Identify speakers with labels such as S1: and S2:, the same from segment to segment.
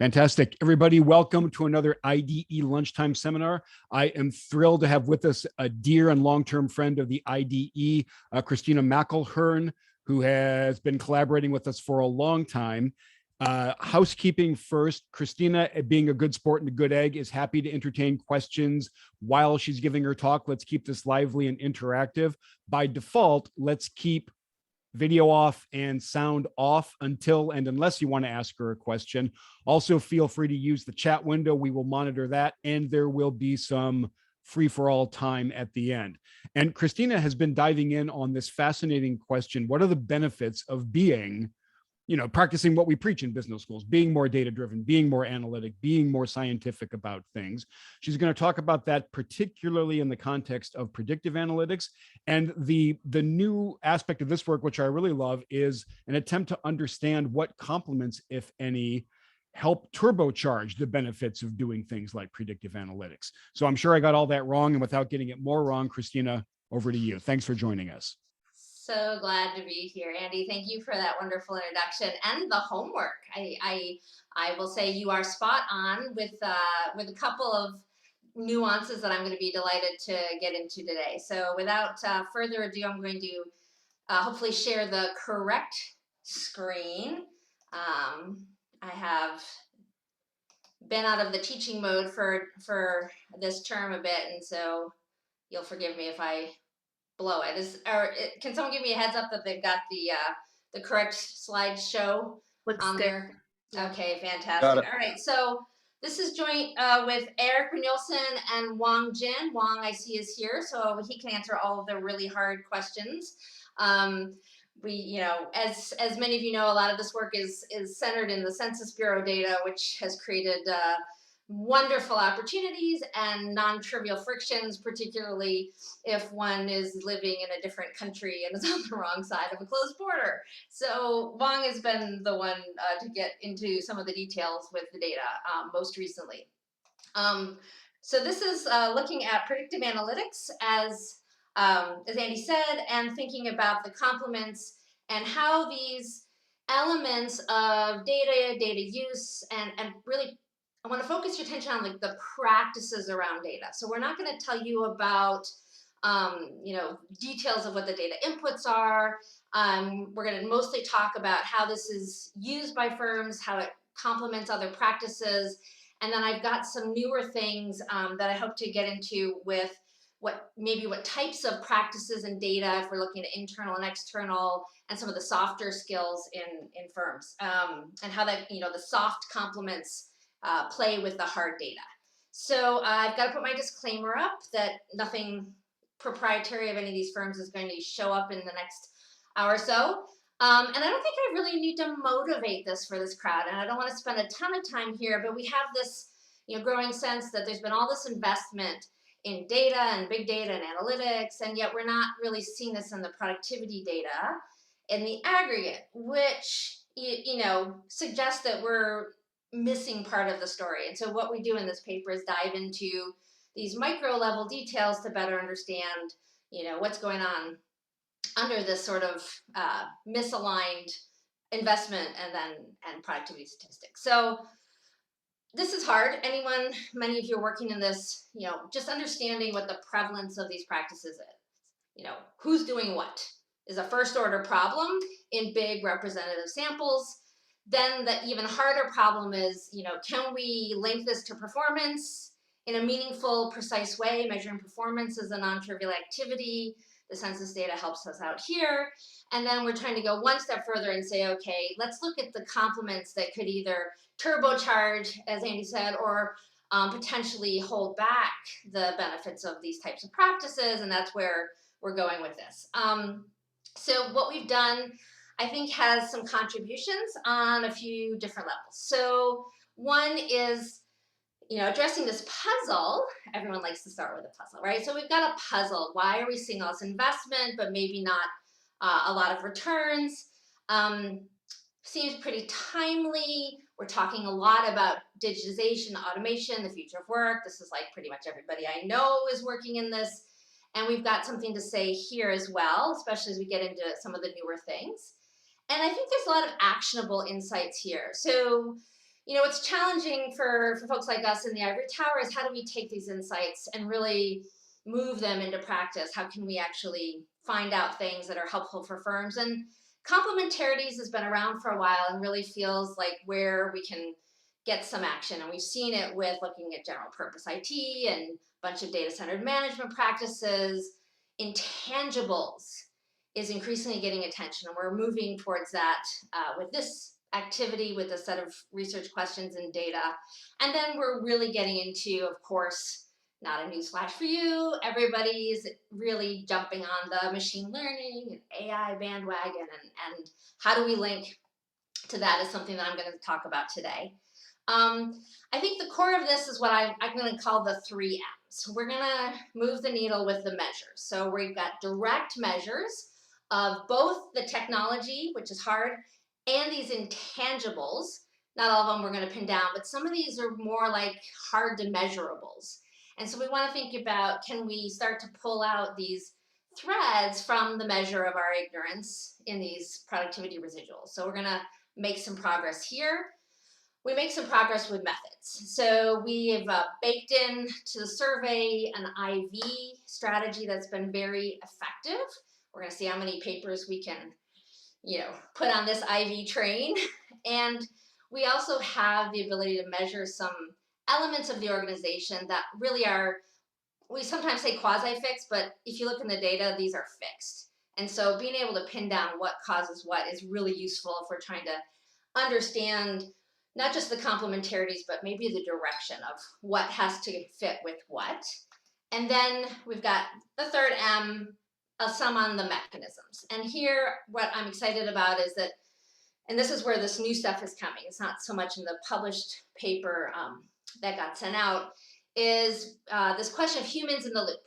S1: Fantastic. Everybody, welcome to another IDE lunchtime seminar. I am thrilled to have with us a dear and long-term friend of the IDE, Kristina McElheran, who has been collaborating with us for a long time. Housekeeping first, Kristina, being a good sport and a good egg, is happy to entertain questions while she's giving her talk. Let's keep this lively and interactive. By default, let's keep video off and sound off until and unless you want to ask her a question. Also, feel free to use the chat window. We will monitor that, and there will be some free-for-all time at the end. And Kristina has been diving in on this fascinating question: what are the benefits of being, practicing what we preach in business schools, being more data-driven, being more analytic, being more scientific about things? She's going to talk about that particularly in the context of predictive analytics. And the new aspect of this work, which I really love, is an attempt to understand what complements, if any, help turbocharge the benefits of doing things like predictive analytics. So I'm sure I got all that wrong, and without getting it more wrong, Kristina, over to you. Thanks for joining us.
S2: So glad to be here, Andy. Thank you for that wonderful introduction and the homework. I will say you are spot on with a couple of nuances that I'm going to be delighted to get into today. So without further ado, I'm going to hopefully share the correct screen. I have been out of the teaching mode for this term a bit, and so you'll forgive me if I blow it. Can someone give me a heads up that they've got the correct slideshow on there? Yeah. Okay, fantastic. All right, so this is joint with Eric Brynjolfsson and Wang Jin. Wang, I see, is here, so he can answer all of the really hard questions. As many of you know, a lot of this work is centered in the Census Bureau data, which has created wonderful opportunities and non-trivial frictions, particularly if one is living in a different country and is on the wrong side of a closed border. So Wang has been the one to get into some of the details with the data most recently. So this is looking at predictive analytics as Andy said, and thinking about the complements and how these elements of data use, and really I want to focus your attention on like the practices around data. So we're not going to tell you about details of what the data inputs are. We're going to mostly talk about how this is used by firms, how it complements other practices, and then I've got some newer things that I hope to get into with what types of practices and data, if we're looking at internal and external, and some of the softer skills in firms, and how that the soft complements play with the hard data. So I've got to put my disclaimer up that nothing proprietary of any of these firms is going to show up in the next hour or so. And I don't think I really need to motivate this for this crowd, and I don't want to spend a ton of time here, but we have this growing sense that there's been all this investment in data and big data and analytics, and yet we're not really seeing this in the productivity data in the aggregate, which suggests that we're missing part of the story. And so what we do in this paper is dive into these micro level details to better understand what's going on under this sort of misaligned investment and productivity statistics. So this is hard. Many of you are working in this, just understanding what the prevalence of these practices is. Who's doing what is a first order problem in big representative samples. Then the even harder problem is, can we link this to performance in a meaningful, precise way? Measuring performance is a non-trivial activity. The census data helps us out here. And then we're trying to go one step further and say, okay, let's look at the complements that could either turbocharge, as Andy said, or potentially hold back the benefits of these types of practices. And that's where we're going with this. So what we've done, I think, has some contributions on a few different levels. So one is, addressing this puzzle. Everyone likes to start with a puzzle, right? So we've got a puzzle. Why are we seeing all this investment, but maybe not a lot of returns? Seems pretty timely. We're talking a lot about digitization, automation, the future of work. This is like pretty much everybody I know is working in this. And we've got something to say here as well, especially as we get into some of the newer things. And I think there's a lot of actionable insights here. So, what's challenging for folks like us in the ivory tower is how do we take these insights and really move them into practice? How can we actually find out things that are helpful for firms? And complementarities has been around for a while and really feels like where we can get some action. And we've seen it with looking at general purpose IT and a bunch of data centered management practices. Intangibles is increasingly getting attention, and we're moving towards that with this activity, with a set of research questions and data. And then we're really getting into, of course, not a newsflash for you, everybody's really jumping on the machine learning and AI bandwagon, and how do we link to that is something that I'm going to talk about today. I think the core of this is what I'm going to call the 3 M's. We're going to move the needle with the measures. So we've got direct measures of both the technology, which is hard, and these intangibles. Not all of them we're going to pin down, but some of these are more like hard to measurables. And so we want to think about, can we start to pull out these threads from the measure of our ignorance in these productivity residuals? So we're going to make some progress here. We make some progress with methods. So we have baked in to the survey an IV strategy that's been very effective. We're going to see how many papers we can, put on this IV train. And we also have the ability to measure some elements of the organization that really are, we sometimes say quasi-fixed, but if you look in the data, these are fixed. And so being able to pin down what causes what is really useful if we're trying to understand not just the complementarities, but maybe the direction of what has to fit with what. And then we've got the 3rd M, some on the mechanisms. And here, what I'm excited about is that, and this is where this new stuff is coming, it's not so much in the published paper that got sent out, is this question of humans in the loop.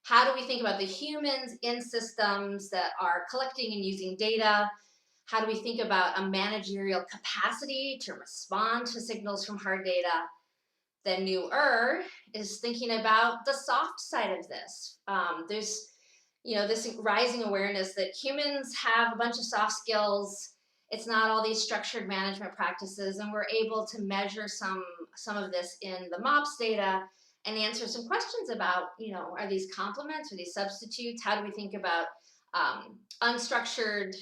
S2: How do we think about the humans in systems that are collecting and using data? How do we think about a managerial capacity to respond to signals from hard data? The newer is thinking about the soft side of this. There's, this rising awareness that humans have a bunch of soft skills. It's not all these structured management practices, and we're able to measure some of this in the MOPS data and answer some questions about, are these complements, are these substitutes? How do we think about unstructured,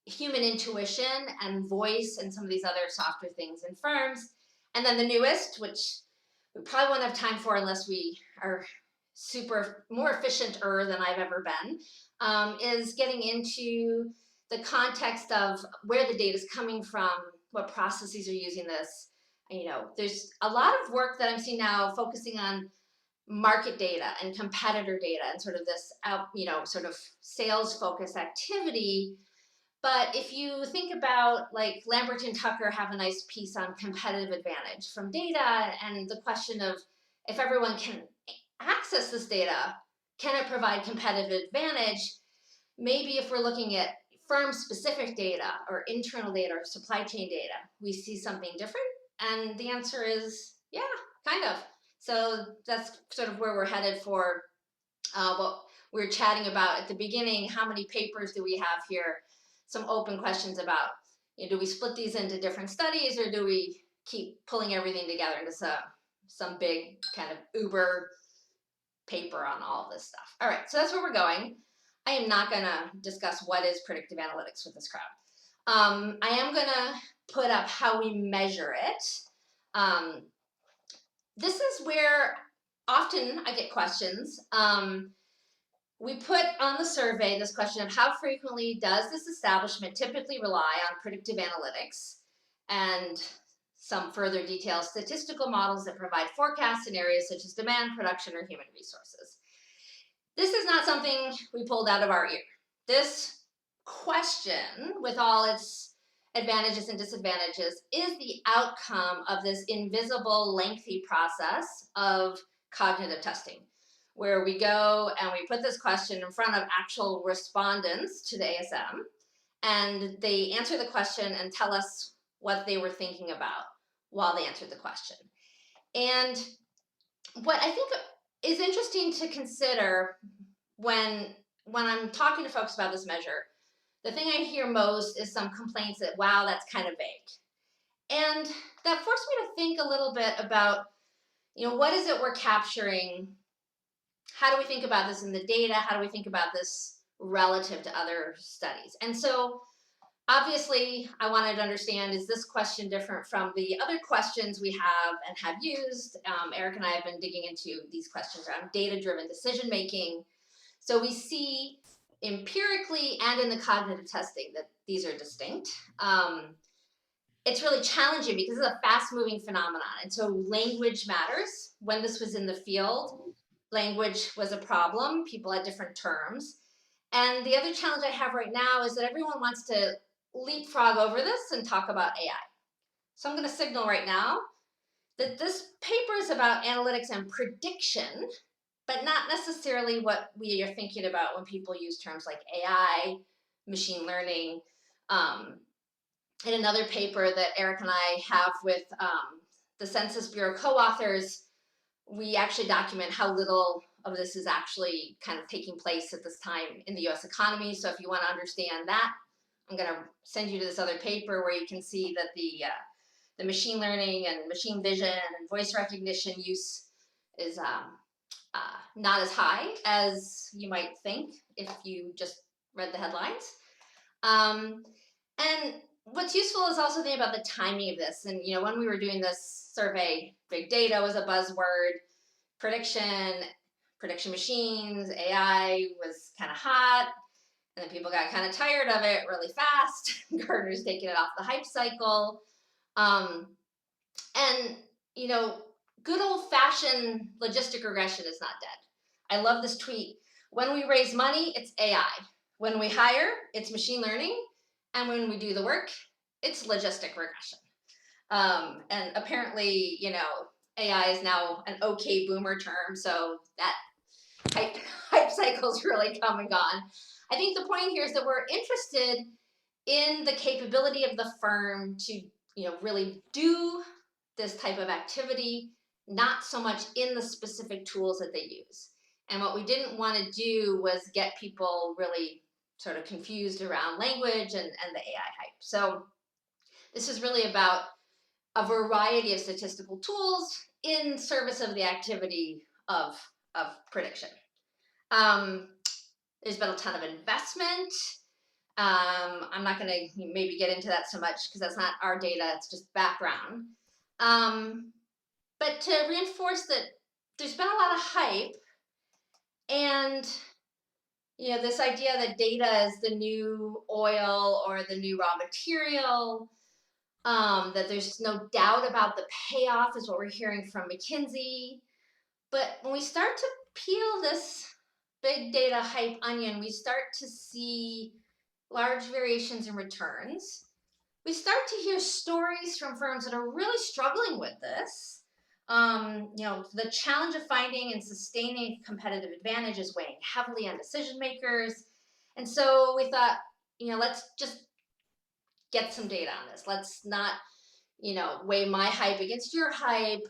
S2: human intuition and voice and some of these other softer things in firms? And then the newest, which we probably won't have time for unless we are more efficient-er than I've ever been, is getting into the context of where the data is coming from, what processes are using this. There's a lot of work that I'm seeing now focusing on market data and competitor data and sort of this, sort of sales-focused activity. But if you think about, like, Lambert and Tucker have a nice piece on competitive advantage from data, and the question of if everyone can access this data, can it provide competitive advantage? Maybe if we're looking at firm-specific data or internal data or supply chain data, we see something different. And the answer is, yeah, kind of. So that's sort of where we're headed for what we were chatting about at the beginning. How many papers do we have here? Some open questions about, do we split these into different studies, or do we keep pulling everything together into some big kind of Uber paper on all of this stuff? All right, so that's where we're going. I am not going to discuss what is predictive analytics with this crowd. I am going to put up how we measure it. This is where often I get questions. We put on the survey this question of how frequently does this establishment typically rely on predictive analytics, and some further details, statistical models that provide forecasts in areas such as demand, production, or human resources. This is not something we pulled out of our ear. This question, with all its advantages and disadvantages, is the outcome of this invisible, lengthy process of cognitive testing, where we go and we put this question in front of actual respondents to the ASM, and they answer the question and tell us what they were thinking about while they answered the question. And what I think is interesting to consider when I'm talking to folks about this measure, the thing I hear most is some complaints that, wow, that's kind of vague. And that forced me to think a little bit about, what is it we're capturing? How do we think about this in the data? How do we think about this relative to other studies? And so obviously I wanted to understand, is this question different from the other questions we have and have used? Eric and I have been digging into these questions around data-driven decision-making. So we see empirically and in the cognitive testing that these are distinct. It's really challenging because it's a fast-moving phenomenon. And so language matters. When this was in the field, language was a problem. People had different terms. And the other challenge I have right now is that everyone wants to leapfrog over this and talk about AI. So I'm going to signal right now that this paper is about analytics and prediction, but not necessarily what we are thinking about when people use terms like AI, machine learning. In another paper that Eric and I have with the Census Bureau co-authors, we actually document how little of this is actually kind of taking place at this time in the US economy. So if you want to understand that, I'm going to send you to this other paper where you can see that the machine learning and machine vision and voice recognition use is not as high as you might think if you just read the headlines. And what's useful is also thinking about the timing of this. And when we were doing this survey, big data was a buzzword, prediction machines, AI was kind of hot, and then people got kind of tired of it really fast. Gartner's taking it off the hype cycle. And good old-fashioned logistic regression is not dead. I love this tweet. When we raise money, it's AI. When we hire, it's machine learning. And when we do the work, it's logistic regression. And apparently, AI is now an okay boomer term, so that hype cycle's really come and gone. I think the point here is that we're interested in the capability of the firm to, really do this type of activity, not so much in the specific tools that they use. And what we didn't want to do was get people really sort of confused around language and the AI hype. So this is really about a variety of statistical tools in service of the activity of prediction. There's been a ton of investment. I'm not going to maybe get into that so much because that's not our data, it's just background. But to reinforce that there's been a lot of hype, and this idea that data is the new oil or the new raw material, that there's no doubt about the payoff is what we're hearing from McKinsey. But when we start to peel this big data hype onion, we start to see large variations in returns. We start to hear stories from firms that are really struggling with this. The challenge of finding and sustaining competitive advantage is weighing heavily on decision makers. And so we thought, let's just get some data on this. Let's not, weigh my hype against your hype.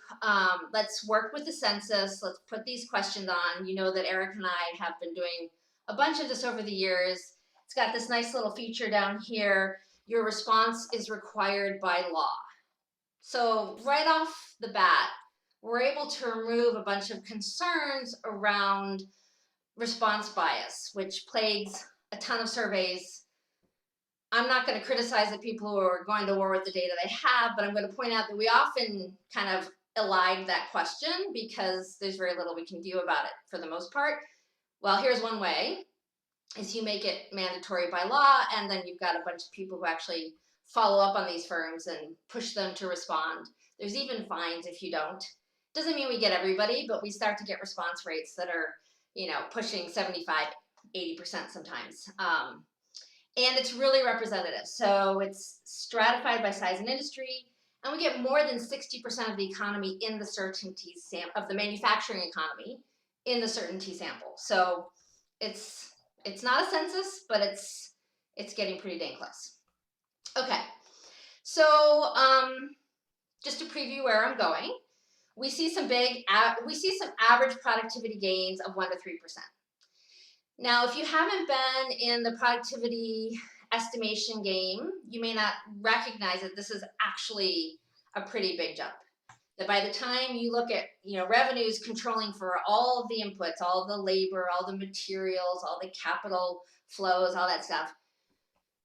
S2: Let's work with the census. Let's put these questions on. You know that Eric and I have been doing a bunch of this over the years. It's got this nice little feature down here. Your response is required by law. So right off the bat, we're able to remove a bunch of concerns around response bias, which plagues a ton of surveys. I'm not going to criticize the people who are going to war with the data they have, but I'm going to point out that we often kind of elide that question because there's very little we can do about it for the most part. Well, here's one way, is you make it mandatory by law, and then you've got a bunch of people who actually follow up on these firms and push them to respond. There's even fines if you don't. Doesn't mean we get everybody, but we start to get response rates that are, pushing 75, 80% sometimes. And it's really representative. So it's stratified by size and industry, and we get more than 60% of the economy in the certainty of the manufacturing economy in the certainty sample. So it's not a census, but it's getting pretty dang close. Okay, so just to preview where I'm going, we see some average productivity gains of 1 to 3%. Now, if you haven't been in the productivity estimation game, you may not recognize that this is actually a pretty big jump. That by the time you look at, revenues controlling for all the inputs, all the labor, all the materials, all the capital flows, all that stuff,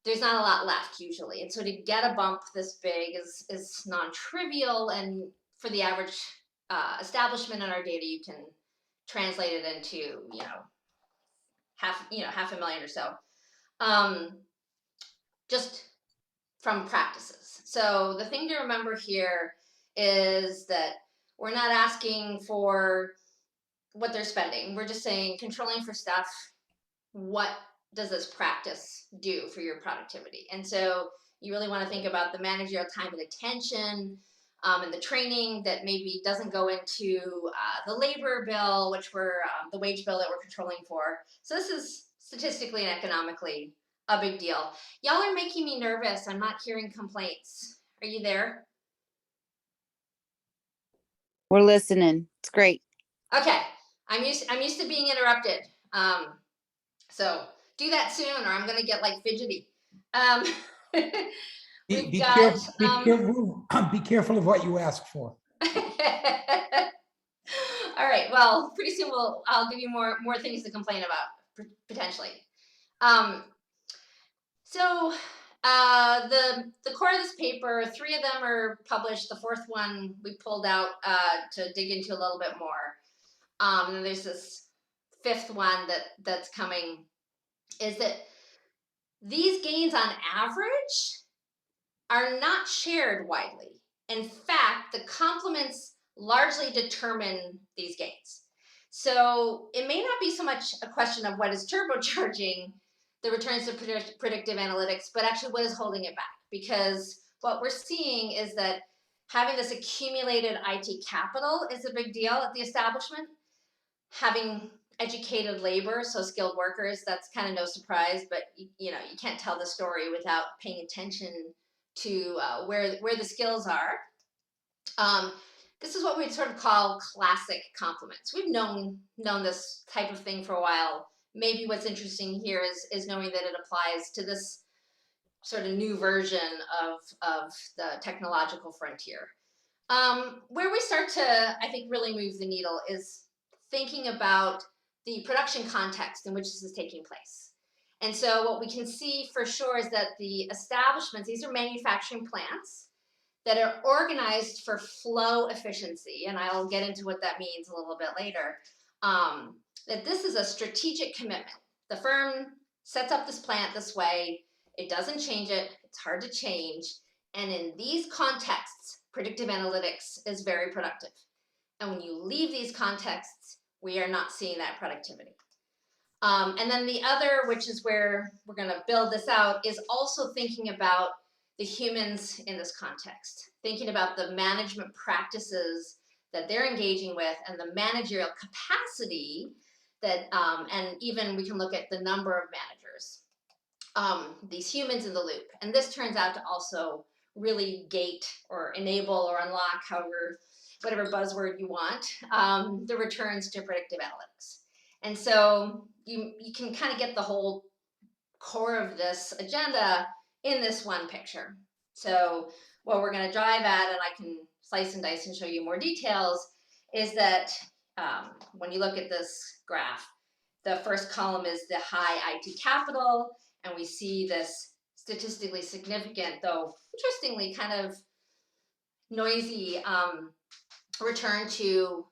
S2: there's not a lot left usually. And so to get a bump this big is non-trivial. And for the average establishment in our data, you can translate it into, half a million or so, just from practices. So the thing to remember here is that we're not asking for what they're spending. We're just saying, controlling for stuff, what does this practice do for your productivity? And so you really want to think about the managerial time and attention, and the training that maybe doesn't go into the labor bill, which we're the wage bill that we're controlling for. So this is statistically and economically a big deal. Y'all are making me nervous. I'm not hearing complaints. Are you there?
S3: We're listening. It's great.
S2: Okay. I'm used to being interrupted. So do that soon, or I'm gonna get like fidgety.
S4: Be careful of what you ask for.
S2: All right. Well, pretty soon I'll give you more things to complain about potentially. So the core of this paper, 3 of them are published. The 4th one we pulled out to dig into a little bit more. And there's this 5th one that's coming. Is that these gains on average are not shared widely. In fact, the complements largely determine these gains. So it may not be so much a question of what is turbocharging the returns to predictive analytics, but actually what is holding it back. Because what we're seeing is that having this accumulated IT capital is a big deal at the establishment. Having educated labor, so skilled workers, that's kind of no surprise, but you can't tell the story without paying attention to where the skills are. This is what we'd sort of call classic complements. We've known this type of thing for a while. Maybe what's interesting here is knowing that it applies to this sort of new version of the technological frontier. Where we start to, I think, really move the needle is thinking about the production context in which this is taking place. And so what we can see for sure is that the establishments, these are manufacturing plants that are organized for flow efficiency, and I'll get into what that means a little bit later, that this is a strategic commitment. The firm sets up this plant this way, it doesn't change it, it's hard to change, and in these contexts, predictive analytics is very productive. And when you leave these contexts, we are not seeing that productivity. And then the other, which is where we're going to build this out, is also thinking about the humans in this context, thinking about the management practices that they're engaging with and the managerial capacity that, and even we can look at the number of managers, these humans in the loop. And this turns out to also really gate or enable or unlock, whatever buzzword you want, the returns to predictive analytics. And so you can kind of get the whole core of this agenda in this one picture. So what we're going to drive at, and I can slice and dice and show you more details, is that when you look at this graph, the first column is the high IT capital, and we see this statistically significant, though interestingly kind of noisy, return to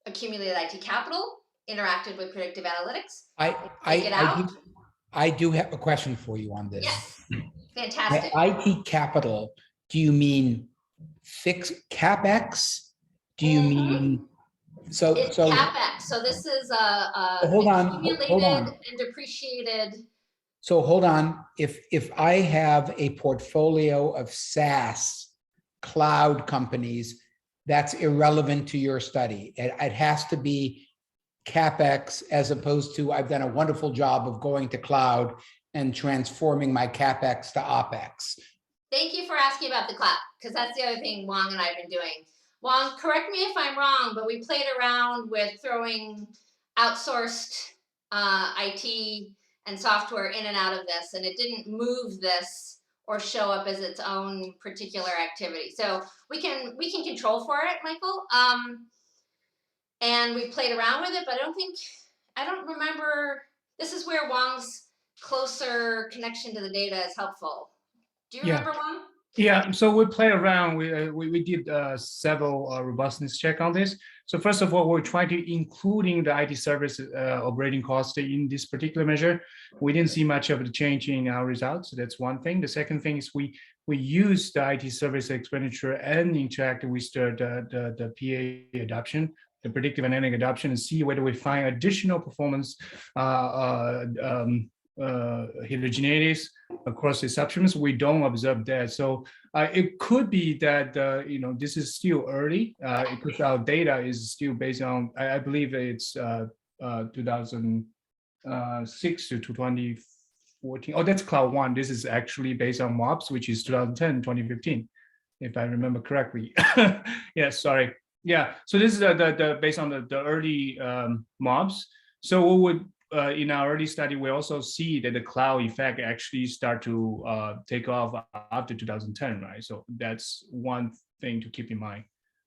S2: accumulated IT capital interacted with predictive analytics.
S4: I do have a question for you on this.
S2: Yes, fantastic.
S4: By IT capital, do you mean fixed CapEx? Do you mean
S2: it's CapEx? So this is accumulated and depreciated.
S4: So hold on. If I have a portfolio of SaaS cloud companies, that's irrelevant to your study. It has to be CapEx as opposed to I've done a wonderful job of going to cloud and transforming my CapEx to OpEx.
S2: Thank you for asking about the cloud, because that's the other thing Wong and I have been doing. Wong, correct me if I'm wrong, but we played around with throwing outsourced IT and software in and out of this, and it didn't move this or show up as its own particular activity. So we can control for it, Michael. And we've played around with it, but I don't remember. This is where Wang's closer connection to the data is helpful. Do you remember, Wang?
S5: Yeah, so we play around. We did several robustness check on this. So first of all, we're trying to including the IT service operating cost in this particular measure. We didn't see much of a change in our results. So that's one thing. The second thing is we use the IT service expenditure and interact with the PA adoption, the predictive analytic adoption, and see whether we find additional performance heterogeneities across the substrates. We don't observe that. So it could be that, this is still early because our data is still based on, I believe it's 2006 to 2014. Oh, that's Cloud 1. This is actually based on MOPS, which is 2010, 2015, if I remember correctly. Yeah, sorry. Yeah, so this is the based on the early MOPS. So we would, in our early study, we also see that the cloud effect actually start to take off after 2010, right? So that's one thing to keep in mind.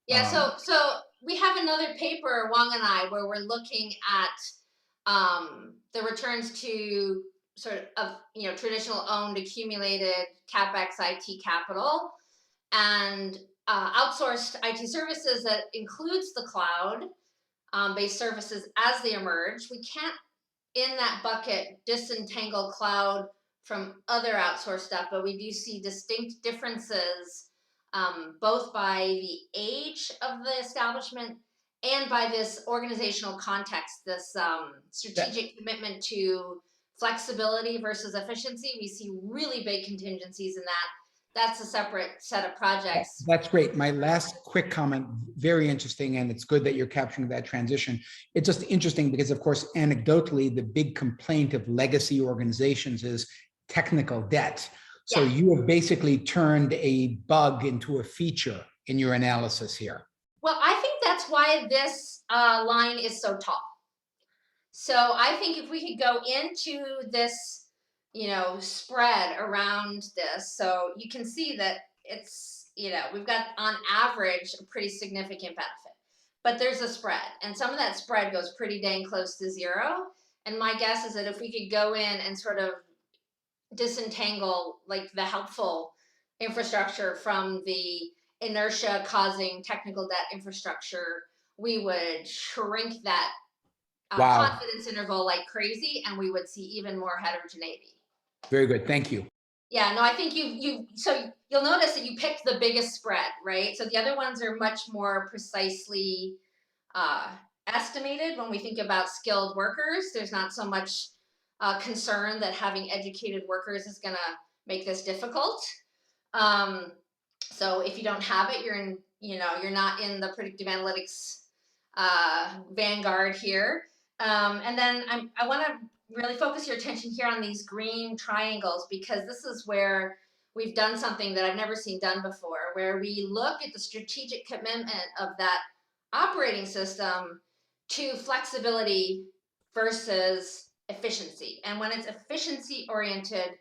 S2: Yeah, so we have another paper, Wang and I, where we're looking at the returns to sort of traditional owned accumulated CapEx IT capital and outsourced IT services that includes the cloud based services as they emerge. We can't in that bucket disentangle cloud from other outsourced stuff, but we do see distinct differences both by the age of the establishment and by this organizational context, this strategic commitment to flexibility versus efficiency. We see really big contingencies in that. That's a separate set of projects.
S4: That's great. My last quick comment, very interesting, and it's good that you're capturing that transition. It's just interesting because, of course, anecdotally, the big complaint of legacy organizations is technical debt. So you have basically turned a bug into a feature in your analysis here.
S2: Well, I think that's why this line is so tall. So I think if we could go into this spread around this. So you can see that it's, we've got on average a pretty significant benefit, but there's a spread, and some of that spread goes pretty dang close to zero. And my guess is that if we could go in and sort of disentangle like the helpful infrastructure from the inertia causing technical debt infrastructure, we would shrink that confidence interval like crazy, and we would see even more heterogeneity.
S4: Very good. Thank you.
S2: Yeah, no, I think so you'll notice that you picked the biggest spread, right? So the other ones are much more precisely estimated. When we think about skilled workers, there's not so much concern that having educated workers is going to make this difficult. So if you don't have it, you're not in the predictive analytics vanguard here. And then I want to really focus your attention here on these green triangles, because this is where we've done something that I've never seen done before, where we look at the strategic commitment of that operating system to flexibility versus efficiency. And when it's efficiency oriented,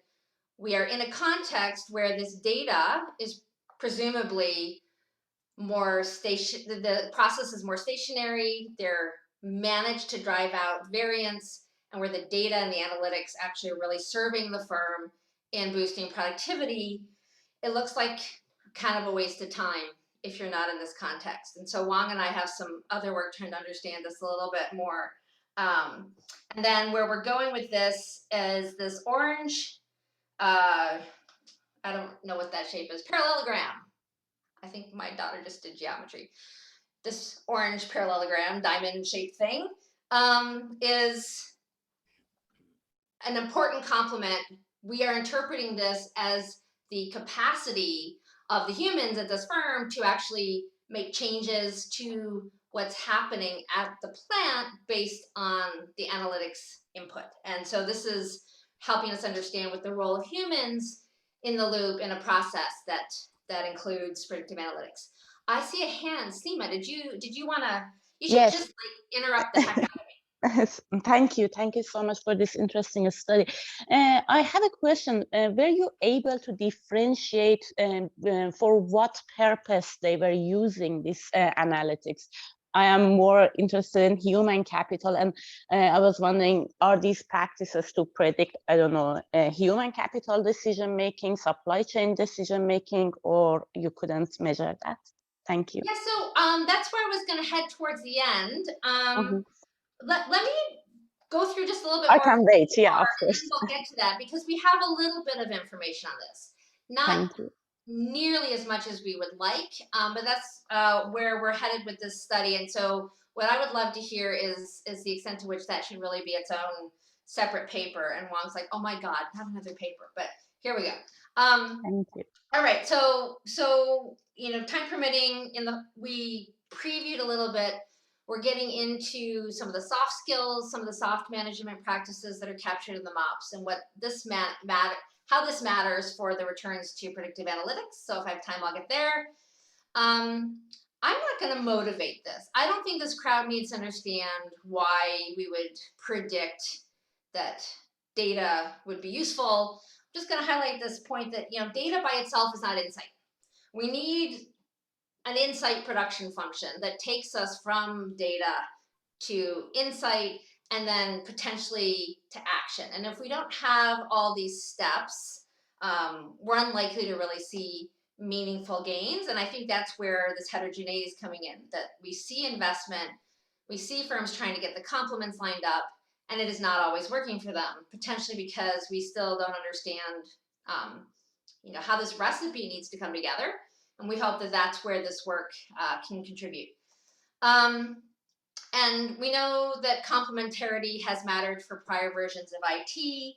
S2: we are in a context where this data is presumably more the process is more stationary, they're managed to drive out variance, and where the data and the analytics actually are really serving the firm in boosting productivity, it looks like kind of a waste of time if you're not in this context. And so Wang and I have some other work trying to understand this a little bit more. And then where we're going with this is this orange, I don't know what that shape is, parallelogram. I think my daughter just did geometry. This orange parallelogram, diamond shaped thing, is an important complement. We are interpreting this as the capacity of the humans at this firm to actually make changes to what's happening at the plant based on the analytics input. And so this is helping us understand what the role of humans in the loop in a process that includes predictive analytics. I see a hand. Seema, did you want to, you should just like interrupt the heck out of me.
S6: Thank you. Thank you so much for this interesting study. I have a question. Were you able to differentiate for what purpose they were using this analytics? I am more interested in human capital, and I was wondering, are these practices to predict, I don't know, human capital decision making, supply chain decision making, or you couldn't measure that? Thank you.
S2: Yeah, so that's where I was going to head towards the end.
S6: Mhm.
S2: Let me go through just a little bit
S6: I
S2: more,
S6: can wait. Yeah, of
S2: and then
S6: course.
S2: we'll get to that because we have a little bit of information on this. Not
S6: Thank you.
S2: nearly as much as we would like, but that's where we're headed with this study. And so what I would love to hear is the extent to which that should really be its own separate paper. And Wong's like, oh my God, not another paper, but here we go.
S6: Thank you.
S2: All right, so you know, time permitting, we previewed a little bit. We're getting into some of the soft skills, some of the soft management practices that are captured in the MOPS, and what this how this matters for the returns to predictive analytics. So if I have time, I'll get there. I'm not going to motivate this. I don't think this crowd needs to understand why we would predict that data would be useful. I'm just going to highlight this point that, you know, data by itself is not insight. We need an insight production function that takes us from data to insight and then potentially to action. And if we don't have all these steps, we're unlikely to really see meaningful gains. And I think that's where this heterogeneity is coming in, that we see investment, we see firms trying to get the complements lined up, and it is not always working for them, potentially because we still don't understand you know, how this recipe needs to come together. And we hope that that's where this work can contribute. And we know that complementarity has mattered for prior versions of IT.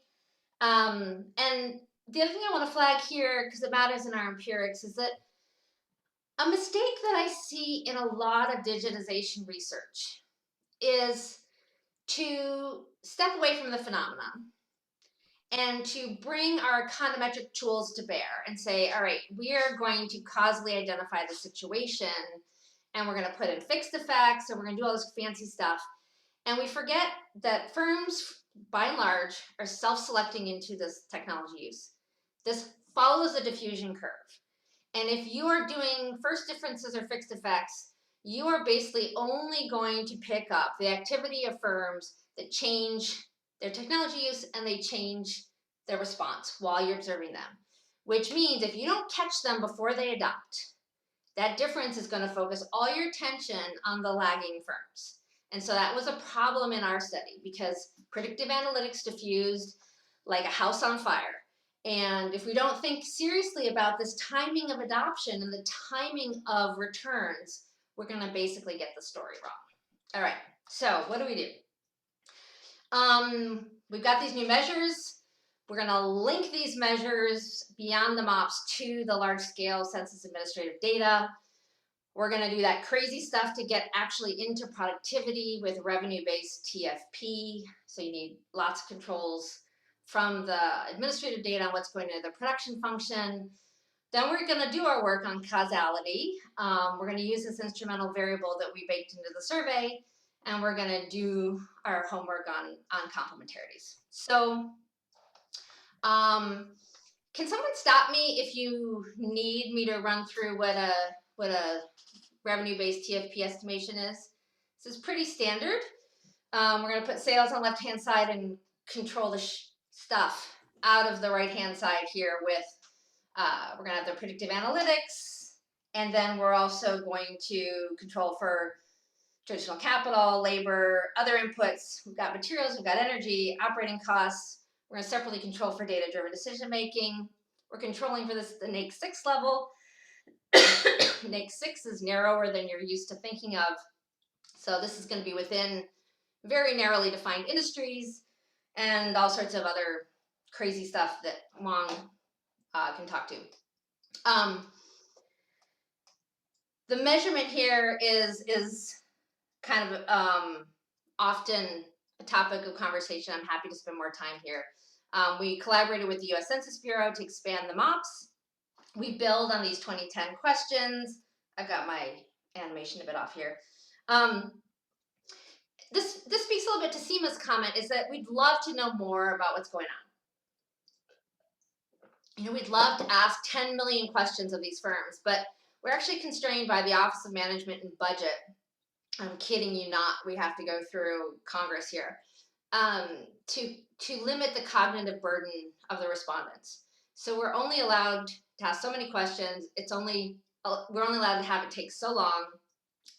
S2: And the other thing I want to flag here, because it matters in our empirics, is that a mistake that I see in a lot of digitization research is to step away from the phenomenon and to bring our econometric tools to bear and say, all right, we are going to causally identify the situation, and we're going to put in fixed effects, and we're going to do all this fancy stuff. And we forget that firms, by and large, are self-selecting into this technology use. This follows a diffusion curve. And if you are doing first differences or fixed effects, you are basically only going to pick up the activity of firms that change their technology use and they change their response while you're observing them. Which means if you don't catch them before they adopt, that difference is going to focus all your attention on the lagging firms. And so that was a problem in our study because predictive analytics diffused like a house on fire. And if we don't think seriously about this timing of adoption and the timing of returns, we're going to basically get the story wrong. All right, so what do we do? We've got these new measures. We're going to link these measures beyond the MOPS to the large scale census administrative data. We're going to do that crazy stuff to get actually into productivity with revenue-based TFP. So you need lots of controls from the administrative data on what's going into the production function. Then we're going to do our work on causality. We're going to use this instrumental variable that we baked into the survey, and we're going to do our homework on complementarities. So can someone stop me if you need me to run through what a revenue-based TFP estimation is? This is pretty standard. We're going to put sales on the left-hand side and control the stuff out of the right-hand side here with, we're going to have the predictive analytics, and then we're also going to control for traditional capital, labor, other inputs. We've got materials, we've got energy, operating costs. We're going to separately control for data-driven decision-making. We're controlling for the NAICS 6 level. NAICS 6 is narrower than you're used to thinking of. So this is going to be within very narrowly defined industries and all sorts of other crazy stuff that Wong can talk to. The measurement here is kind of often a topic of conversation. I'm happy to spend more time here. We collaborated with the US Census Bureau to expand the MOPS. We build on these 2010 questions. I've got my animation a bit off here. this speaks a little bit to Seema's comment, is that we'd love to know more about what's going on. We'd love to ask 10 million questions of these firms, but we're actually constrained by the Office of Management and Budget. I'm kidding you not, we have to go through Congress here, to limit the cognitive burden of the respondents. So we're only allowed to ask so many questions. We're only allowed to have it take so long.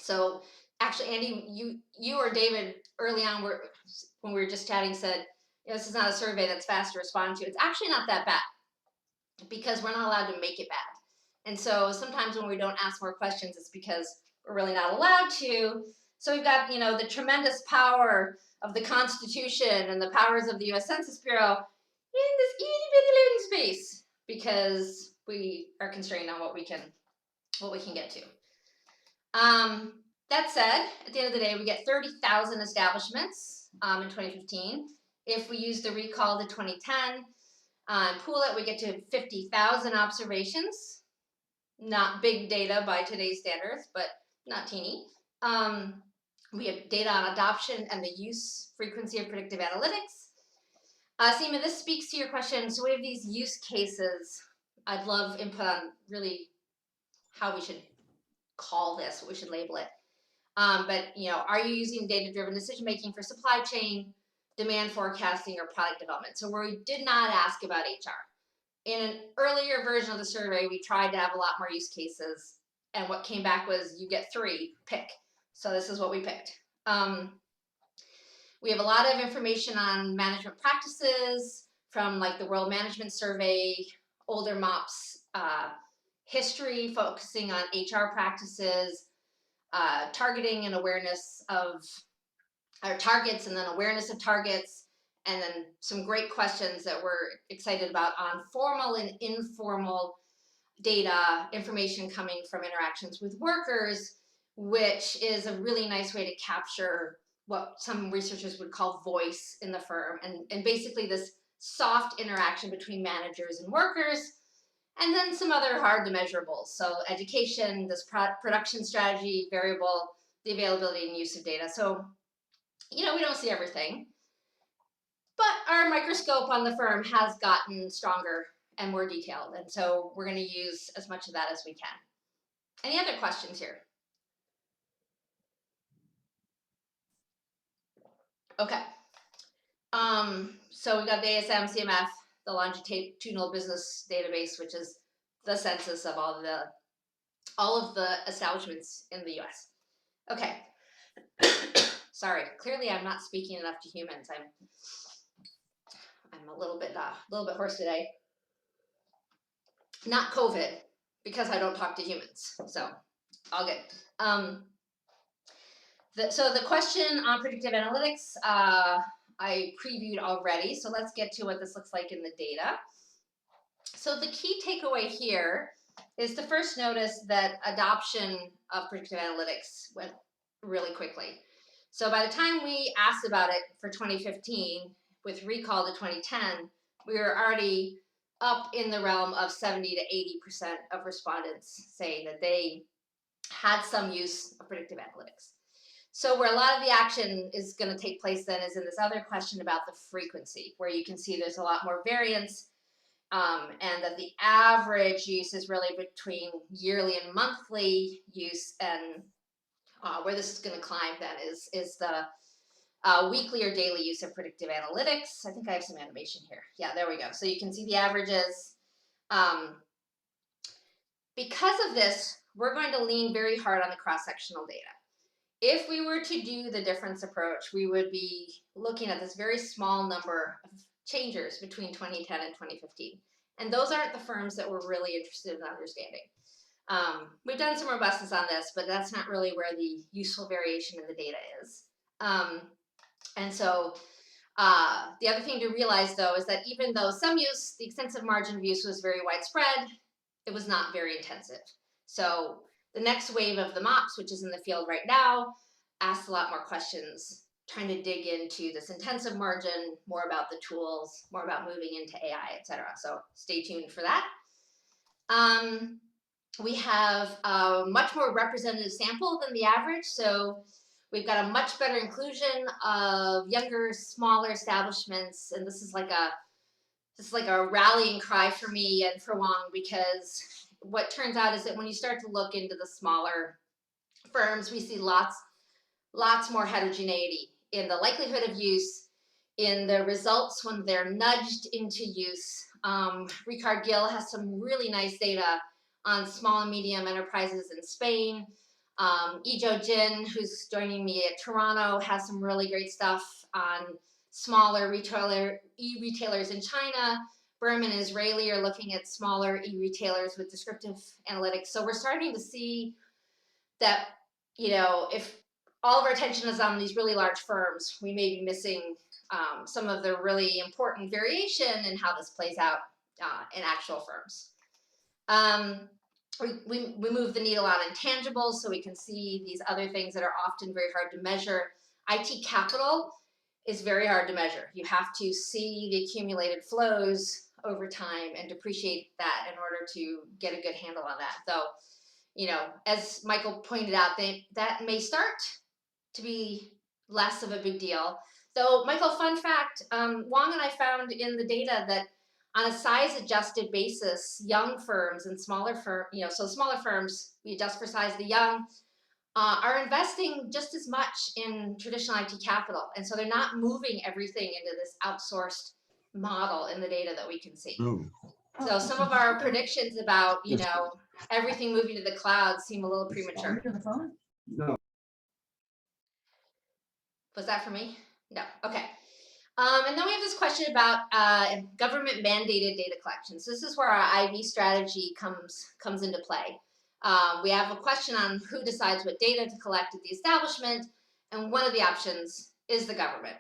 S2: So actually, Andy, you or David early on, when we were just chatting, said, this is not a survey that's fast to respond to. It's actually not that bad, because we're not allowed to make it bad. And so sometimes when we don't ask more questions, it's because we're really not allowed to. So we've got, the tremendous power of the Constitution and the powers of the U.S. Census Bureau in this itty bitty living space, because we are constrained on what we can get to. That said, at the end of the day, we get 30,000 establishments in 2015. If we use the recall to 2010, pool it, we get to 50,000 observations. Not big data by today's standards, but not teeny. We have data on adoption and the use frequency of predictive analytics. Seema, this speaks to your question. So we have these use cases. I'd love input on really how we should call this, what we should label it. But are you using data-driven decision-making for supply chain, demand forecasting, or product development? So where we did not ask about HR. In an earlier version of the survey, we tried to have a lot more use cases, and what came back was you get 3, pick. So this is what we picked. We have a lot of information on management practices from like the World Management Survey, older MOPS history, focusing on HR practices, targeting and awareness of our targets, and then awareness of targets, and then some great questions that we're excited about on formal and informal data, information coming from interactions with workers, which is a really nice way to capture what some researchers would call voice in the firm, and basically this soft interaction between managers and workers, and then some other hard to measurables. So education, this production strategy variable, the availability and use of data. So, we don't see everything, but our microscope on the firm has gotten stronger and more detailed. And so we're going to use as much of that as we can. Any other questions here? Okay. So we've got the ASM, CMF, the longitudinal business database, which is the census of all of the establishments in the US. Okay. Sorry, clearly I'm not speaking enough to humans. I'm a little bit hoarse today. Not COVID, because I don't talk to humans, so all good. So the question on predictive analytics, I previewed already, so let's get to what this looks like in the data. So the key takeaway here is to first notice that adoption of predictive analytics went really quickly. So by the time we asked about it for 2015, with recall to 2010, we were already up in the realm of 70 to 80% of respondents saying that they had some use of predictive analytics. So where a lot of the action is going to take place then is in this other question about the frequency, where you can see there's a lot more variance, and that the average use is really between yearly and monthly use, and where this is going to climb then is the weekly or daily use of predictive analytics. I think I have some animation here. Yeah, there we go. So you can see the averages. Because of this, we're going to lean very hard on the cross-sectional data. If we were to do the difference approach, we would be looking at this very small number of changers between 2010 and 2015. And those aren't the firms that we're really interested in understanding. We've done some robustness on this, but that's not really where the useful variation in the data is. And so the other thing to realize, though, is that even though some use, the extensive margin of use was very widespread, it was not very intensive. So the next wave of the MOPS, which is in the field right now, asks a lot more questions, trying to dig into this intensive margin, more about the tools, more about moving into AI, et cetera. So stay tuned for that. We have a much more representative sample than the average. So We've got a much better inclusion of younger, smaller establishments, and this is like a rallying cry for me and for Wong, because what turns out is that when you start to look into the smaller firms, we see lots more heterogeneity in the likelihood of use, in the results when they're nudged into use. Ricard Gill has some really nice data on small and medium enterprises in Spain. Ijo Jin, who's joining me at Toronto, has some really great stuff on smaller e-retailers in China. Berman and Israeli are looking at smaller e-retailers with descriptive analytics. So we're starting to see that, if all of our attention is on these really large firms, we may be missing some of the really important variation in how this plays out in actual firms. We move the needle on intangibles so we can see these other things that are often very hard to measure. IT capital is very hard to measure. You have to see the accumulated flows over time and depreciate that in order to get a good handle on that. Though, as Michael pointed out, that may start to be less of a big deal. Though, Michael, fun fact, Wong and I found in the data that on a size adjusted basis, young firms and smaller firms, so smaller firms, we adjust for size, the young, are investing just as much in traditional IT capital. And so they're not moving everything into this outsourced model in the data that we can see.
S7: Ooh.
S2: So some of our predictions about, everything moving to the cloud seem a little premature.
S7: No.
S2: Was that for me? No. Okay. And then we have this question about government mandated data collection. So this is where our IV strategy comes into play. We have a question on who decides what data to collect at the establishment, and one of the options is the government.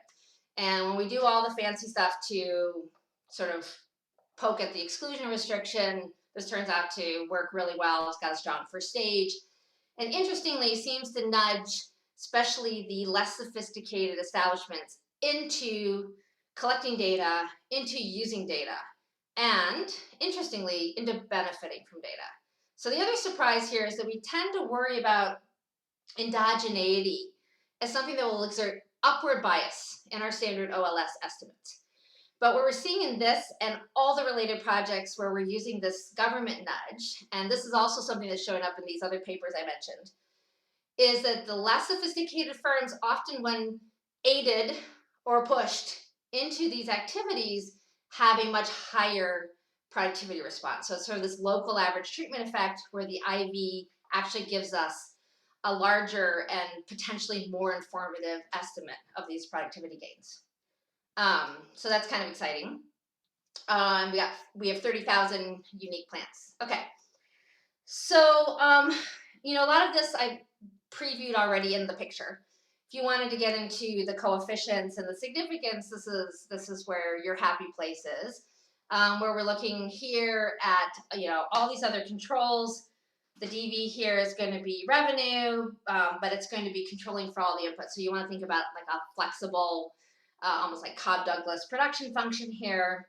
S2: And when we do all the fancy stuff to sort of poke at the exclusion restriction, this turns out to work really well. It's got a strong first stage. And interestingly, seems to nudge especially the less sophisticated establishments into collecting data, into using data, and interestingly, into benefiting from data. So the other surprise here is that we tend to worry about endogeneity as something that will exert upward bias in our standard OLS estimates. But what we're seeing in this and all the related projects where we're using this government nudge, and this is also something that's showing up in these other papers I mentioned, is that the less sophisticated firms, often when aided or pushed into these activities, have a much higher productivity response. So it's sort of this local average treatment effect where the IV actually gives us a larger and potentially more informative estimate of these productivity gains. So that's kind of exciting. We have 30,000 unique plants. Okay. So, a lot of this I previewed already in the picture. If you wanted to get into the coefficients and the significance, this is where your happy place is, where we're looking here at all these other controls. The DV here is going to be revenue, but it's going to be controlling for all the inputs. So you want to think about like a flexible, almost like Cobb-Douglas production function here.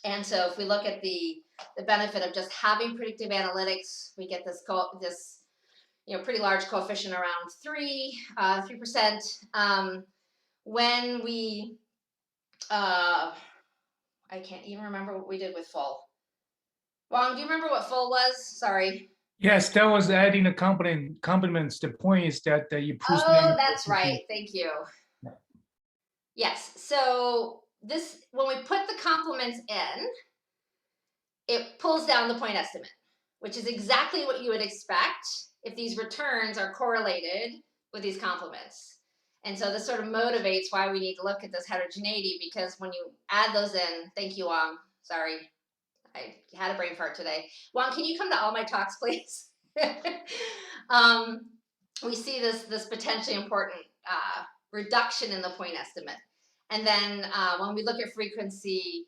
S2: And so if we look at the benefit of just having predictive analytics, we get this pretty large coefficient around 3%. When we, I can't even remember what we did with full. Wong, do you remember what full was? Sorry.
S5: Yes, that was adding the complements. The point is that you prove.
S2: Oh, that's right. Thank you. Yes. So when we put the complements in, it pulls down the point estimate, which is exactly what you would expect if these returns are correlated with these complements. And so this sort of motivates why we need to look at this heterogeneity, because when you add those in, thank you, Wong. Sorry, I had a brain fart today. Wong, can you come to all my talks, please? We see this potentially important reduction in the point estimate. And then when we look at frequency,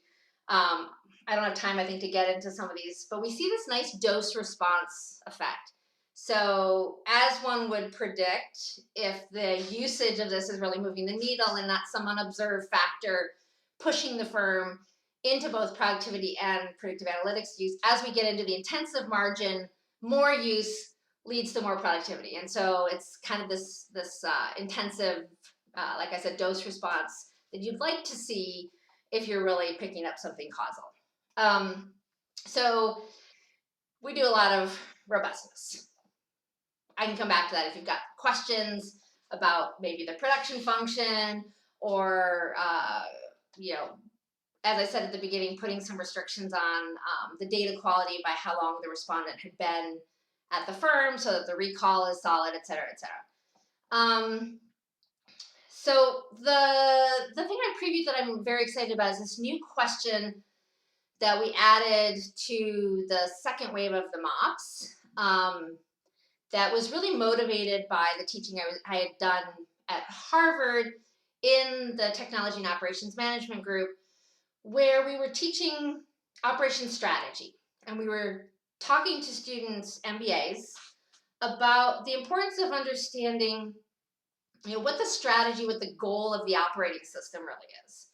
S2: I don't have time, I think, to get into some of these, but we see this nice dose response effect. So as one would predict, if the usage of this is really moving the needle and not some unobserved factor pushing the firm into both productivity and predictive analytics use, as we get into the intensive margin, more use, leads to more productivity. And so it's kind of this intensive, like I said, dose response that you'd like to see if you're really picking up something causal. So we do a lot of robustness. I can come back to that if you've got questions about maybe the production function or, as I said at the beginning, putting some restrictions on the data quality by how long the respondent had been at the firm so that the recall is solid, et cetera, et cetera. So the thing I previewed that I'm very excited about is this new question that we added to the second wave of the MOPS that was really motivated by the teaching I had done at Harvard in the Technology and Operations Management group, where we were teaching operations strategy. And we were talking to students, MBAs, about the importance of understanding what the strategy, what the goal of the operating system really is.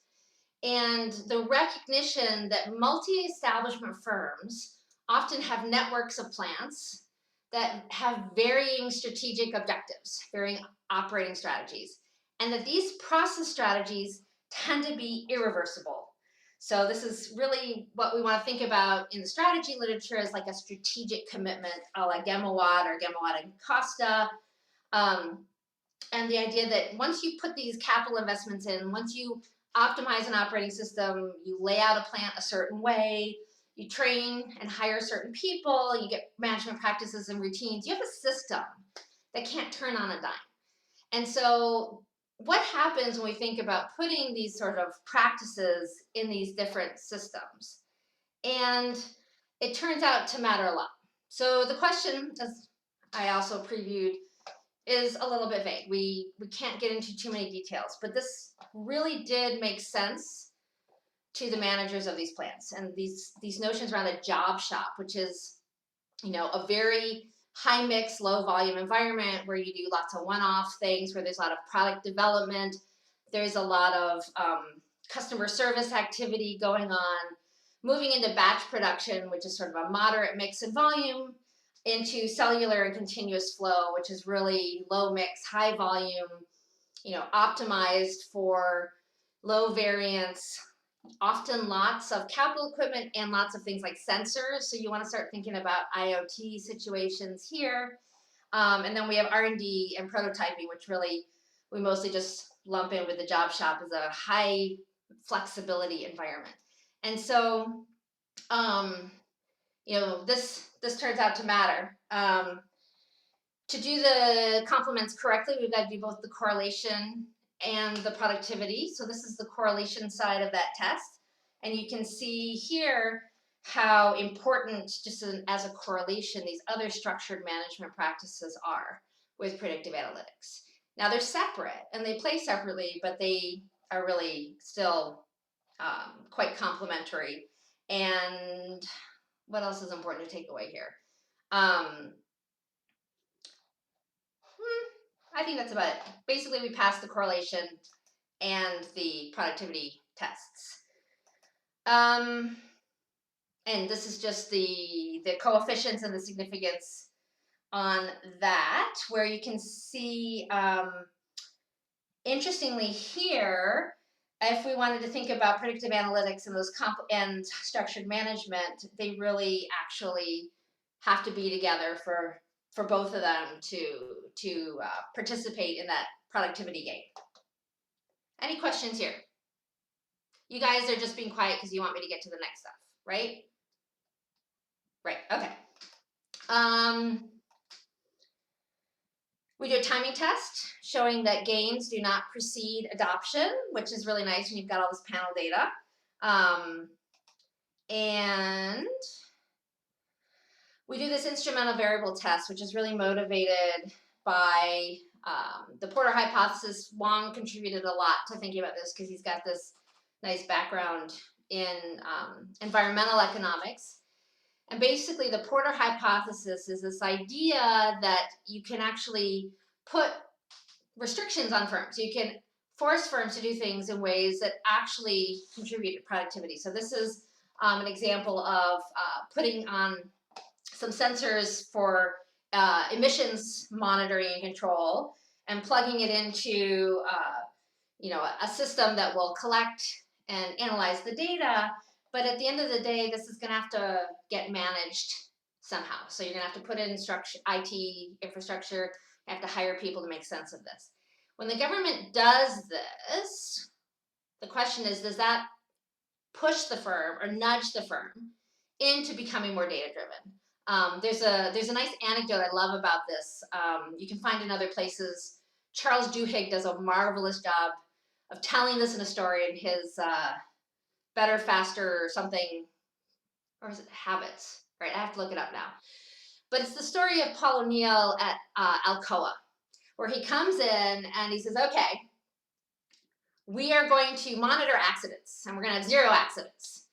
S2: And the recognition that multi-establishment firms often have networks of plants that have varying strategic objectives, varying operating strategies, and that these process strategies tend to be irreversible. So this is really what we want to think about in the strategy literature as like a strategic commitment, a la Gemawat or Gemawat and Costa. And the idea that once you put these capital investments in, once you optimize an operating system, you lay out a plant a certain way, you train and hire certain people, you get management practices and routines, you have a system that can't turn on a dime. And so what happens when we think about putting these sort of practices in these different systems? And it turns out to matter a lot. So the question, as I also previewed, is a little bit vague. We can't get into too many details, but this really did make sense to the managers of these plants, and these notions around a job shop, which is, a very high mix, low volume environment where you do lots of one-off things, where there's a lot of product development, there's a lot of customer service activity going on, moving into batch production, which is sort of a moderate mix in volume, into cellular and continuous flow, which is really low mix, high volume, optimized for low variance, often lots of capital equipment and lots of things like sensors. So you want to start thinking about IoT situations here. And then we have R&D and prototyping, which really we mostly just lump in with the job shop as a high flexibility environment. And so, this turns out to matter. To do the complements correctly, we've got to do both the correlation and the productivity. So this is the correlation side of that test. And you can see here how important, just as a correlation, these other structured management practices are with predictive analytics. Now they're separate and they play separately, but they are really still quite complementary. And what else is important to take away here? I think that's about it. Basically, we passed the correlation and the productivity tests. And this is just the coefficients and the significance on that, where you can see, interestingly here, if we wanted to think about predictive analytics and those and structured management, they really actually have to be together for both of them to participate in that productivity gain. Any questions here? You guys are just being quiet because you want me to get to the next stuff, right? Right, okay. We do a timing test showing that gains do not precede adoption, which is really nice when you've got all this panel data. And we do this instrumental variable test, which is really motivated by the Porter hypothesis. Wong contributed a lot to thinking about this because he's got this nice background in environmental economics. And basically the Porter hypothesis is this idea that you can actually put restrictions on firms. You can force firms to do things in ways that actually contribute to productivity. So this is an example of putting on some sensors for emissions monitoring and control and plugging it into a system that will collect and analyze the data. But at the end of the day, this is going to have to get managed somehow. So you're going to have to put in IT infrastructure. You have to hire people to make sense of this. When the government does this, the question is, does that push the firm or nudge the firm into becoming more data driven? There's a nice anecdote I love about this. You can find in other places. Charles Duhigg does a marvelous job of telling this in a story in his Better, Faster, or something, or is it Habits? Right, I have to look it up now. But it's the story of Paul O'Neill at Alcoa, where he comes in and he says, okay, we are going to monitor accidents and we're going to have 0 accidents.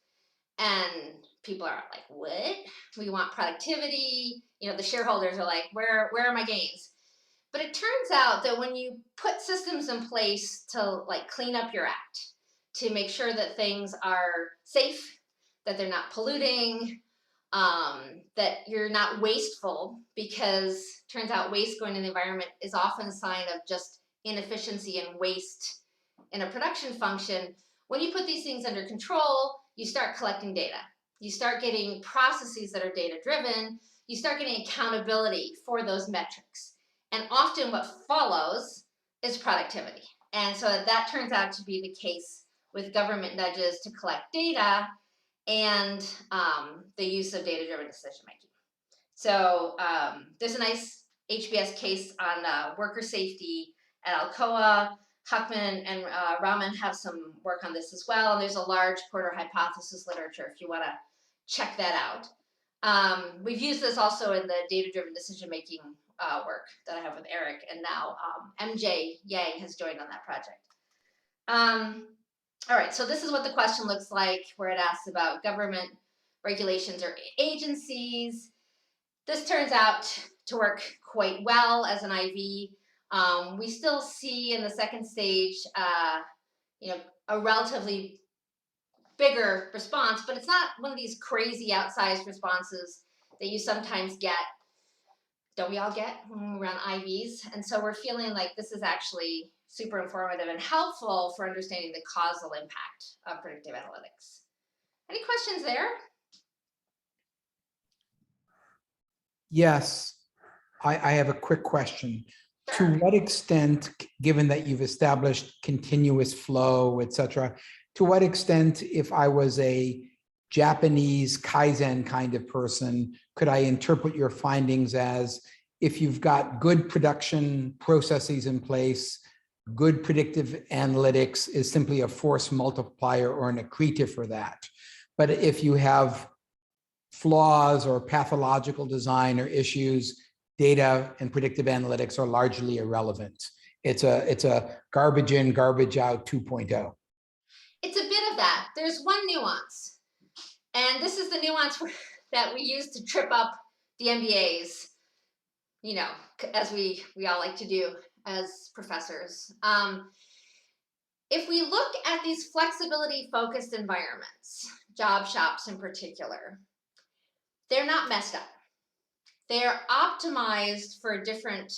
S2: And people are like, what? We want productivity. The shareholders are like, where are my gains? But it turns out that when you put systems in place to clean up your act, to make sure that things are safe, that they're not polluting, that you're not wasteful, because it turns out waste going in the environment is often a sign of just inefficiency and waste in a production function. When you put these things under control, you start collecting data. You start getting processes that are data driven. You start getting accountability for those metrics. And often what follows is productivity. And so that turns out to be the case with government nudges to collect data and the use of data-driven decision-making. So there's a nice HBS case on worker safety at Alcoa. Huckman and Rotman have some work on this as well. And there's a large Porter hypothesis literature if you want to check that out. We've used this also in the data-driven decision-making work that I have with Eric, and now MJ Yang has joined on that project. All right, so this is what the question looks like, where it asks about government regulations or agencies. This turns out to work quite well as an IV. We still see in the second stage, a relatively bigger response, but it's not one of these crazy outsized responses that you sometimes get. Don't we all get when we run IVs? And so we're feeling like this is actually super informative and helpful for understanding the causal impact of predictive analytics. Any questions there?
S4: Yes, I have a quick question.
S2: Sure.
S4: To what extent, given that you've established continuous flow, et cetera, to what extent, if I was a Japanese Kaizen kind of person, could I interpret your findings as, if you've got good production processes in place, good predictive analytics is simply a force multiplier or an accretive for that. But if you have flaws or pathological design or issues, data and predictive analytics are largely irrelevant. It's a garbage in, garbage out 2.0.
S2: It's a bit of that. There's one nuance, and this is the nuance that we use to trip up the MBAs, as we all like to do as professors. If we look at these flexibility-focused environments, job shops in particular, they're not messed up. They are optimized for a different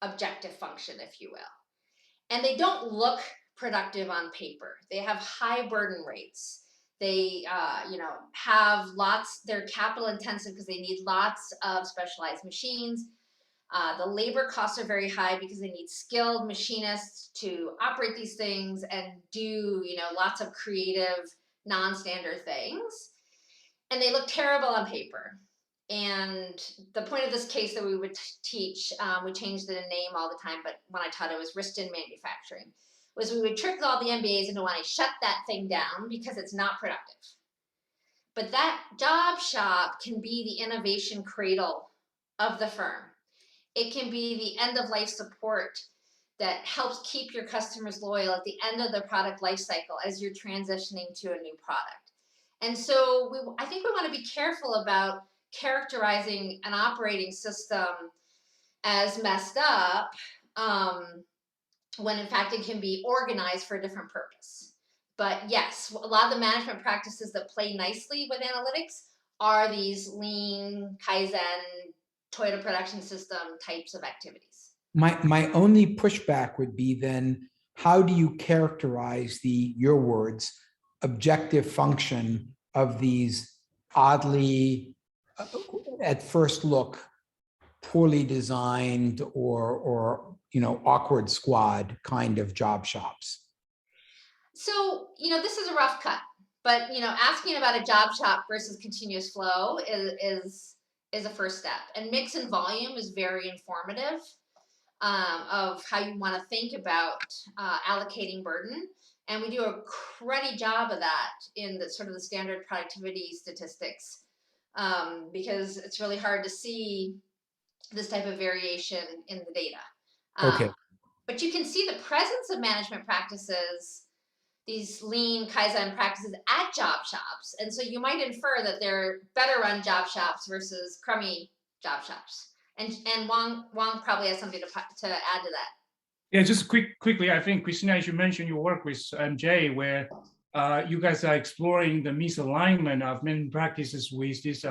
S2: objective function, if you will. And they don't look productive on paper. They have high burden rates. They, have lots, they're capital intensive because they need lots of specialized machines. The labor costs are very high because they need skilled machinists to operate these things and do, lots of creative, non-standard things. And they look terrible on paper. And the point of this case that we would teach, we changed the name all the time, but when I taught it was Riston Manufacturing, was we would trick all the MBAs into wanting to shut that thing down because it's not productive. But that job shop can be the innovation cradle of the firm. It can be the end of life support that helps keep your customers loyal at the end of the product life cycle as you're transitioning to a new product. And so I think we want to be careful about characterizing an operating system as messed up when in fact it can be organized for a different purpose. But yes, a lot of the management practices that play nicely with analytics are these lean, Kaizen, Toyota Production System types of activities.
S4: My only pushback would be then, how do you characterize your words, objective function of these oddly, at first look, poorly designed or awkward squad kind of job shops?
S2: So, this is a rough cut, but, asking about a job shop versus continuous flow is a first step. And mix and volume is very informative of how you want to think about allocating burden. And we do a cruddy job of that in the sort of the standard productivity statistics, because it's really hard to see this type of variation in the data.
S1: Okay.
S2: But you can see the presence of management practices, these lean Kaizen practices at job shops. And so you might infer that they're better run job shops versus crummy job shops. And Wang probably has something to add to that.
S5: Yeah, just quickly, I think, Kristina, as you mentioned, you work with MJ, where you guys are exploring the misalignment of management practices with these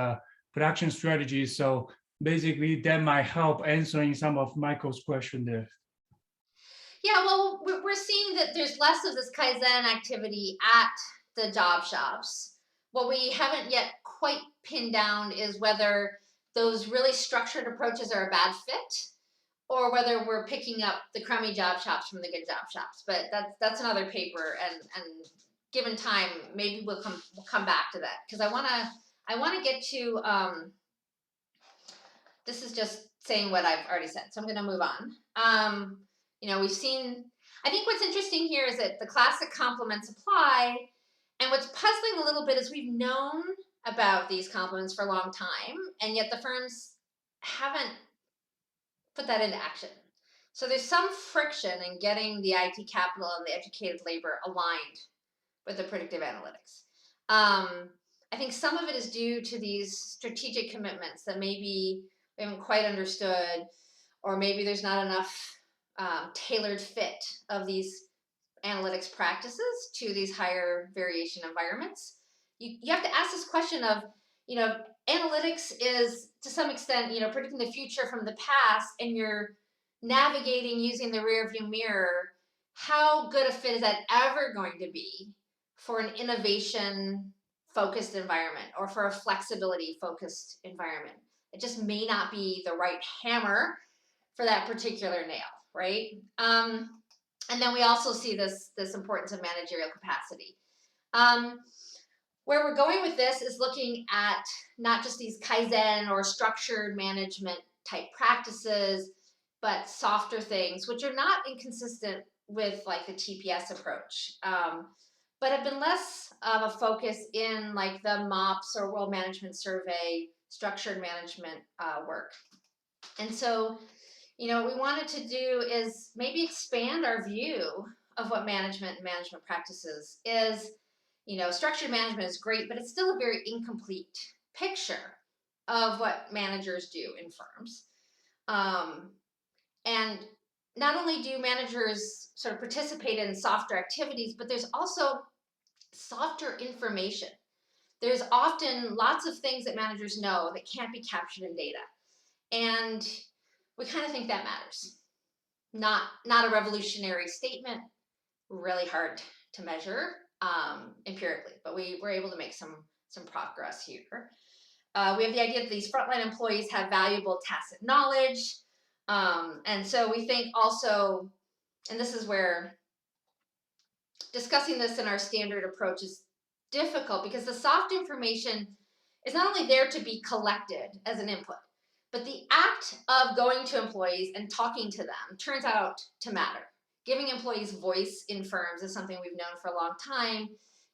S5: production strategies. So basically, that might help answering some of Michael's question there.
S2: Yeah, well, we're seeing that there's less of this Kaizen activity at the job shops. What we haven't yet quite pinned down is whether those really structured approaches are a bad fit, or whether we're picking up the crummy job shops from the good job shops. But that's another paper, and given time, maybe we'll come back to that, because I wanna get to this is just saying what I've already said, so I'm gonna move on. We've seen, I think what's interesting here is that the classic complements apply, and what's puzzling a little bit is we've known about these complements for a long time, and yet the firms haven't put that into action. So there's some friction in getting the IT capital and the educated labor aligned with the predictive analytics. I think some of it is due to these strategic commitments that maybe we haven't quite understood, or maybe there's not enough tailored fit of these analytics practices to these higher variation environments. You have to ask this question of, analytics is to some extent, predicting the future from the past, and you're navigating using the rear view mirror. How good a fit is that ever going to be for an innovation focused environment or for a flexibility focused environment? It just may not be the right hammer for that particular nail, right? And then we also see this importance of managerial capacity. Where we're going with this is looking at not just these Kaizen or structured management type practices, but softer things, which are not inconsistent with like the TPS approach, but have been less of a focus in like the MOPS or World Management Survey structured management work. And so, what we wanted to do is maybe expand our view of what management and management practices is. Structured management is great, but it's still a very incomplete picture of what managers do in firms. And not only do managers sort of participate in softer activities, but there's also softer information. There's often lots of things that managers know that can't be captured in data. And we kind of think that matters. Not a revolutionary statement, really hard to measure empirically, but we were able to make some progress here. We have the idea that these frontline employees have valuable tacit knowledge. And so we think also, and this is where discussing this in our standard approach is difficult, because the soft information is not only there to be collected as an input, but the act of going to employees and talking to them turns out to matter. Giving employees voice in firms is something we've known for a long time,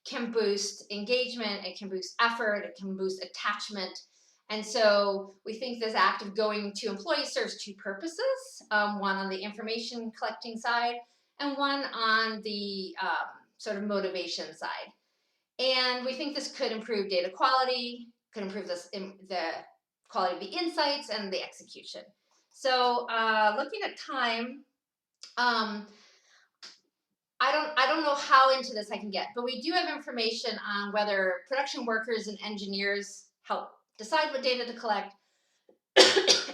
S2: can boost engagement, it can boost effort, it can boost attachment. And so we think this act of going to employees serves two purposes, one on the information collecting side and one on the sort of motivation side. And we think this could improve data quality, could improve the quality of the insights and the execution. So looking at time, I don't know how into this I can get, but we do have information on whether production workers and engineers help decide what data to collect,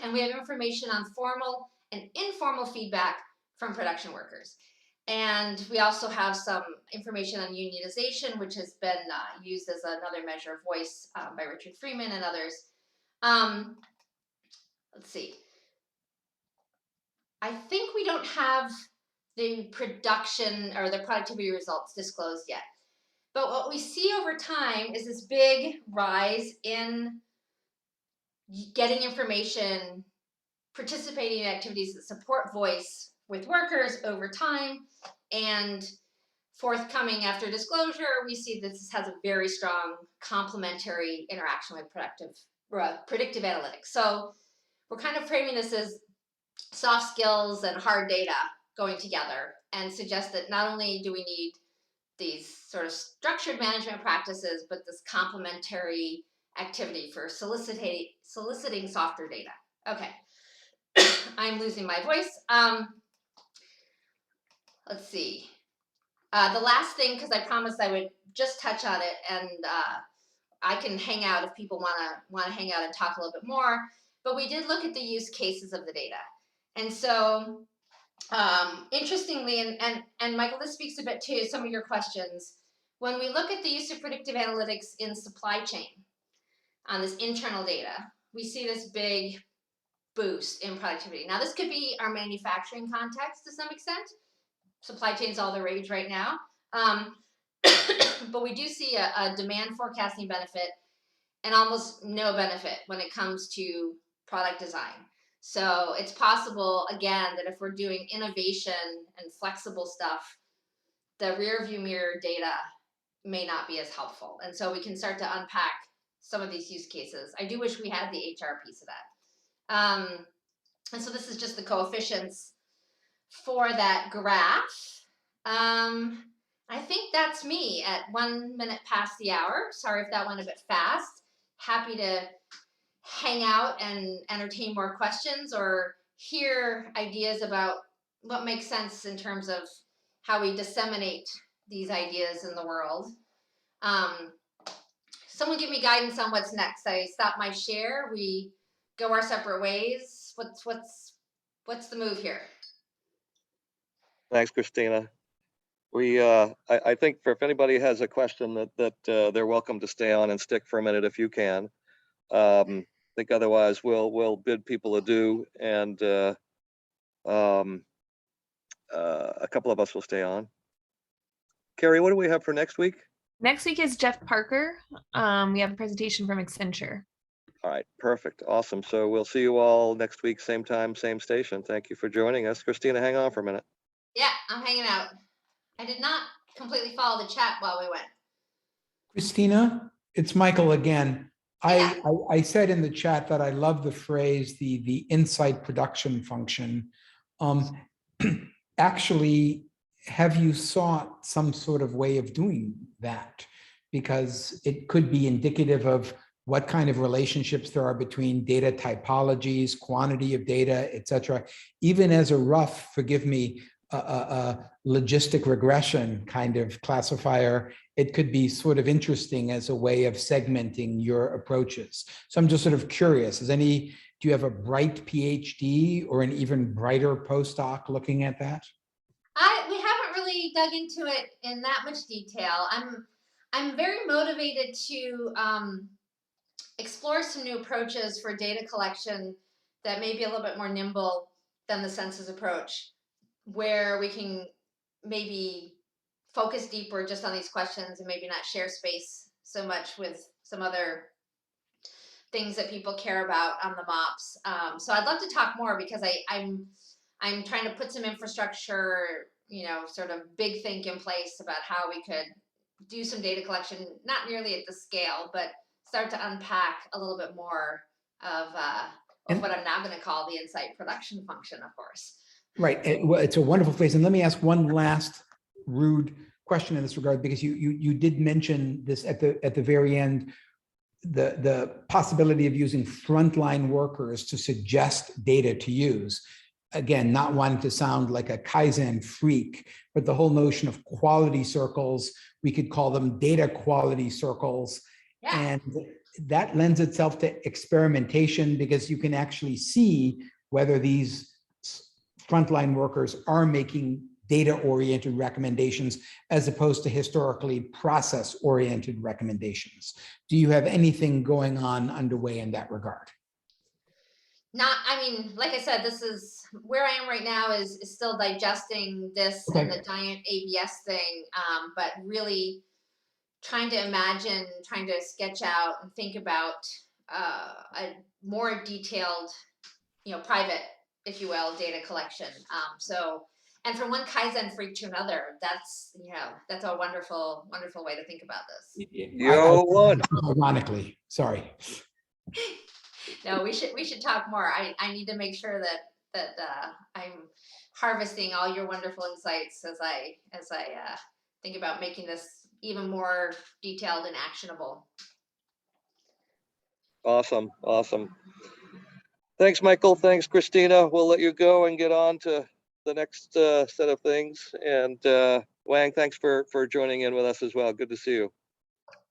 S2: And we have information on formal and informal feedback from production workers. And we also have some information on unionization, which has been used as another measure of voice by Richard Freeman and others. Let's see. I think we don't have the production or the productivity results disclosed yet. But what we see over time is this big rise in getting information, participating in activities that support voice with workers over time, and forthcoming after disclosure, we see this has a very strong complementary interaction with predictive analytics. So we're kind of framing this as soft skills and hard data going together, and suggest that not only do we need these sort of structured management practices, but this complementary activity for soliciting softer data. Okay, I'm losing my voice. Let's see. The last thing, because I promised I would just touch on it, and I can hang out if people want to hang out and talk a little bit more. But we did look at the use cases of the data, and so interestingly, and Michael, this speaks a bit to some of your questions. When we look at the use of predictive analytics in supply chain on this internal data, we see this big boost in productivity. Now, this could be our manufacturing context to some extent. Supply chain's all the rage right now. But we do see a demand forecasting benefit and almost no benefit when it comes to product design. So it's possible, again, that if we're doing innovation and flexible stuff, the rear view mirror data may not be as helpful. And so we can start to unpack some of these use cases. I do wish we had the HR piece of that. And so this is just the coefficients for that graph. I think that's me at 1 minute past the hour. Sorry if that went a bit fast. Happy to hang out and entertain more questions or hear ideas about what makes sense in terms of how we disseminate these ideas in the world. Someone give me guidance on what's next. I stop my share. We go our separate ways. What's the move here?
S7: Thanks, Kristina. I think if anybody has a question that they're welcome to stay on and stick for a minute if you can. I think otherwise we'll bid people adieu, and a couple of us will stay on. Carrie, what do we have for next week?
S8: Next week is Jeff Parker. We have a presentation from Accenture.
S7: All right, perfect, awesome. So we'll see you all next week, same time, same station. Thank you for joining us. Kristina, hang on for a minute.
S2: Yeah, I'm hanging out. I did not completely follow the chat while we went.
S4: Kristina, it's Michael again.
S2: Yeah.
S4: I said in the chat that I love the phrase, the insight production function. Actually, have you sought some sort of way of doing that? Because it could be indicative of what kind of relationships there are between data typologies, quantity of data, et cetera. Even as a rough, forgive me, a logistic regression kind of classifier, it could be sort of interesting as a way of segmenting your approaches. So I'm just sort of curious, do you have a bright PhD or an even brighter postdoc looking at that?
S2: We haven't really dug into it in that much detail. I'm very motivated to explore some new approaches for data collection that may be a little bit more nimble than the census approach, where we can maybe focus deeper just on these questions and maybe not share space so much with some other things that people care about on the MOPS. So I'd love to talk more, because I'm trying to put some infrastructure, sort of big think in place about how we could do some data collection, not nearly at the scale, but start to unpack a little bit more of what I'm now going to call the insight production function, of course.
S4: Right. Well, it's a wonderful phrase. And let me ask one last rude question in this regard, because you did mention this at the very end, the possibility of using frontline workers to suggest data to use. Again, not wanting to sound like a Kaizen freak, but the whole notion of quality circles, we could call them data quality circles.
S2: Yeah.
S4: And that lends itself to experimentation because you can actually see whether these frontline workers are making data-oriented recommendations as opposed to historically process-oriented recommendations. Do you have anything going on underway in that regard?
S2: I mean, like I said, this is where I am right now is still digesting this
S4: Okay.
S2: and the giant ABS thing, but really trying to imagine, trying to sketch out and think about a more detailed, private, if you will, data collection. And from one Kaizen freak to another, that's a wonderful, wonderful way to think about this.
S7: Yo, one.
S4: Ironically, sorry.
S2: No, we should talk more. I need to make sure that I'm harvesting all your wonderful insights as I think about making this even more detailed and actionable.
S7: Awesome. Thanks, Michael. Thanks, Kristina. We'll let you go and get on to the next set of things. And Wang, thanks for joining in with us as well. Good to see you.